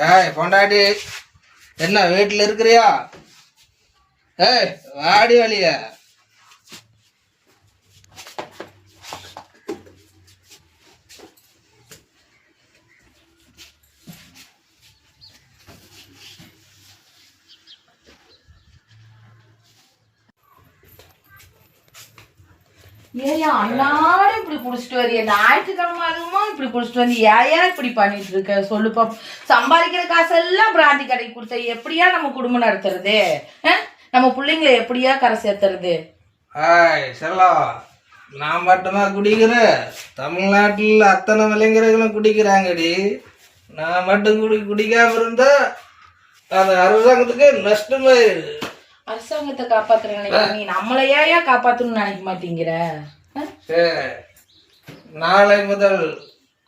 ஏய் பொண்டாட்டி, என்ன வீட்டில் இருக்கிறியா? ஏய் வாடி வழிய. ஏயா அன்னாரும் இப்படி குடிச்சிட்டு வரிய? ஞாயிற்றுக்கிழமை அதுவுமா இப்படி குடிச்சிட்டு வந்து ஏயா இப்படி பண்ணிட்டு இருக்க? சொல்லுப்பா. சம்பாதிக்கிற காசெல்லாம் பிராந்தி கடைக்கு கொடுத்த எப்படியா நம்ம குடும்பம் நடத்துறது? நம்ம பிள்ளைங்களை எப்படியா கரை சேர்த்துறது? செல்லம், நான் மட்டுமா குடிக்கிறேன்? தமிழ்நாட்டில் அத்தனை விளைஞர்களும் குடிக்கிறாங்கடி. நான் மட்டும் குடிக்காம இருந்தா அது அரசாங்கத்துக்கு நஷ்டமே. அரசாங்கத்தை காப்பாத்துறேன் நீ நம்மளையா காப்பாத்தணும்னு நினைக்க மாட்டேங்கிற? நாளை முதல்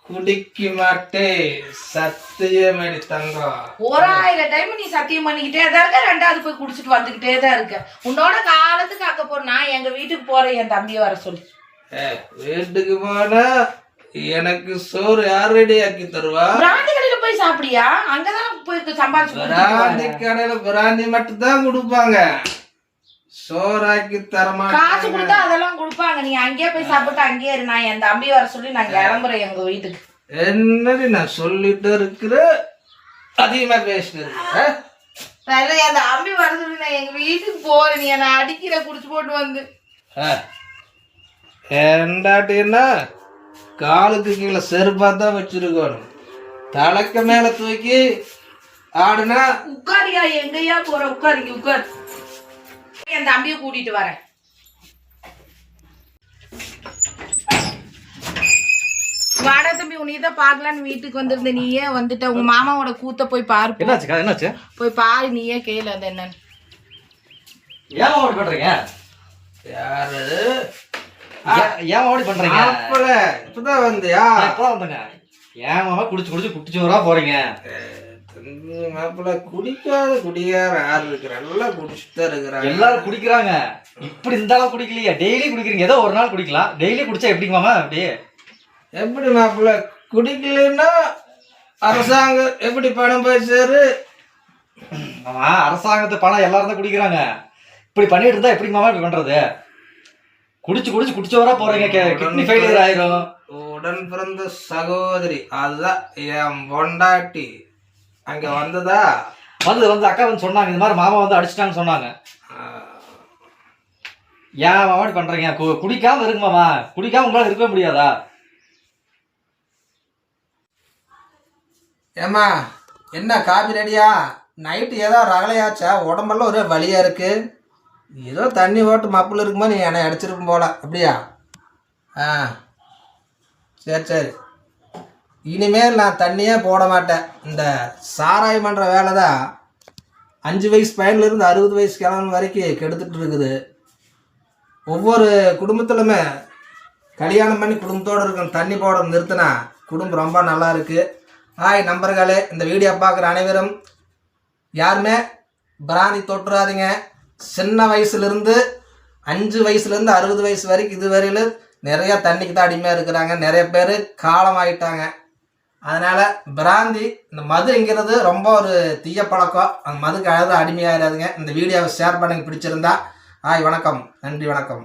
குடிக்க மாட்டேன், சத்தியமணி தங்கம். 1000 டைம் நீ சத்தியம் பண்ணிக்கிட்டே தான் இருக்க, 2வது போய் குடிச்சிட்டு வந்துகிட்டே தான் இருக்க. உன்னோட காலத்துக்கு ஆக்க போற நான் எங்க வீட்டுக்கு போறேன், என் தம்பியை வர சொல்லி. வீட்டுக்கு போனா எனக்கு சோறு யார் ரெடி ஆக்கி தருவா? பிராந்தி கடையில போய் சாப்பிடியா? அங்கதான் போய் சம்பாதிச்சு. பிராந்தி கடையில பிராந்தி மட்டும் தான் கொடுப்பாங்க, சோறாக்கி தரமாட்டாங்க. காசு கொடுத்தா அதெல்லாம் கொடுப்பாங்க. நீ அங்கேயே போய் சாப்பிட்டு அங்கேயே இரு. நான் என் தம்பி வர சொல்லி நான் கிளம்புறேன் எங்க வீட்டுக்கு. என்னடி நான் சொல்லிட்டு இருக்கிற, அதிகமா பேசிட்டு இருக்க. என் தம்பி வர சொல்லி நான் எங்க வீட்டுக்கு போறேன். நீ என்ன அடிக்கிற குடிச்சு போட்டு வந்து. ஏண்டாட்டின்னா காலுக்கு கீழே செருப்பா தான் வச்சிருக்கணும், தலைக்கு மேல தூக்கி ஆடுனா. உட்காரியா? எங்கயா போற? உட்காருங்க, உட்காரு. என் தம்பியை கூட்டிட்டு வரேன். வாடா தம்பி, உன்னையதான் பாக்கலான்னு வீட்டுக்கு வந்திருந்த. நீயே வந்துட்ட. உங்க மாமாவோட கூத்த போய் பாரு. என்னாச்சு? போய் பாரு, நீயே கேளு அது என்னன்னு. ஏன் ஓடி பண்றீங்க? யாரு ஏன் ஓடி பண்றீங்க? இப்பதான் வந்தியா? இப்பதான் வந்தங்க. ஏன் மாமா குடிச்சு குட்டிச்சோரா போறீங்க? மாப்பிள்ள குடிக்காத குடியார யாரு இருக்கிற? எல்லாம் குடிச்சுதான் இருக்கிறாங்க. எல்லாரும் குடிக்கிறாங்க. இப்படி இந்த அளவு குடிக்கலையா? டெய்லி குடிக்கிறீங்க. ஏதோ ஒரு நாள் குடிக்கலாம், டெய்லி குடிச்சா எப்படிங்க மாமா? அப்படி எப்படி மாப்பிள்ள? குடிக்கலன்னா அரசாங்கம் எப்படி பணம் போய் சேரு? ஆமா, அரசாங்கத்து பணம் எல்லாரும் தான் குடிக்கிறாங்க. இப்படி பண்ணிட்டு இருந்தா எப்படிங்க மாமா இப்படி பண்றது? குடிச்சு குடிச்சவரா போறீங்க, கிட்னி ஃபெயிலியர் ஆயிரும். உடன் பிறந்த சகோதரி, அதுதான் என் பொண்டாட்டி. அங்க வந்ததா? வந்து அக்கா வந்து சொன்னாங்க, இந்த மாதிரி மாமா வந்து அடிச்சிட்டாங்கன்னு சொன்னாங்க. ஏன் மாமா இப்படி பண்றீங்க? குடிக்காம இருக்கு மாமா. குடிக்காம உங்களால இருக்கவே முடியாதா? ஏமா, என்ன காபி ரெடியா? நைட்டு ஏதோ ரகலையாச்சா? உடம்பெல்லாம் ஒரே வலியா இருக்கு. ஏதோ தண்ணி ஓட்டு மப்பிள் இருக்குமா, நீ என்னை அடிச்சிருக்கும் போல. அப்படியா? சரி. இனிமேல் நான் தண்ணியே போட மாட்டேன். இந்த சாராயம் பண்ணுற வேலை தான் 5 வயசு பையன்லேருந்து 60 வயசு கிழமை வரைக்கும் கெடுத்துட்டு இருக்குது. ஒவ்வொரு குடும்பத்திலுமே கல்யாணம் பண்ணி குடும்பத்தோடு இருக்க தண்ணி போட நிறுத்தினா குடும்பம் ரொம்ப நல்லா இருக்குது. நண்பர்களே, இந்த வீடியோ பார்க்குற அனைவரும் யாருமே பிராந்தி தொட்டுறாதீங்க. சின்ன வயசுலேருந்து 5 வயசுலேருந்து 60 வயசு வரைக்கும் இதுவரையில் நிறையா தண்ணிக்கு தான் அடிமையாக இருக்கிறாங்க. நிறைய பேர் காலமாயிட்டாங்க. அதனால் பிராந்தி, இந்த மதுங்கிறது ரொம்ப ஒரு தீய பழக்கம். அந்த மதுக்கு அழகாக அடிமையாகிறாதுங்க. இந்த வீடியோவை ஷேர் பண்ணுங்க பிடிச்சிருந்தா. வணக்கம், நன்றி, வணக்கம்.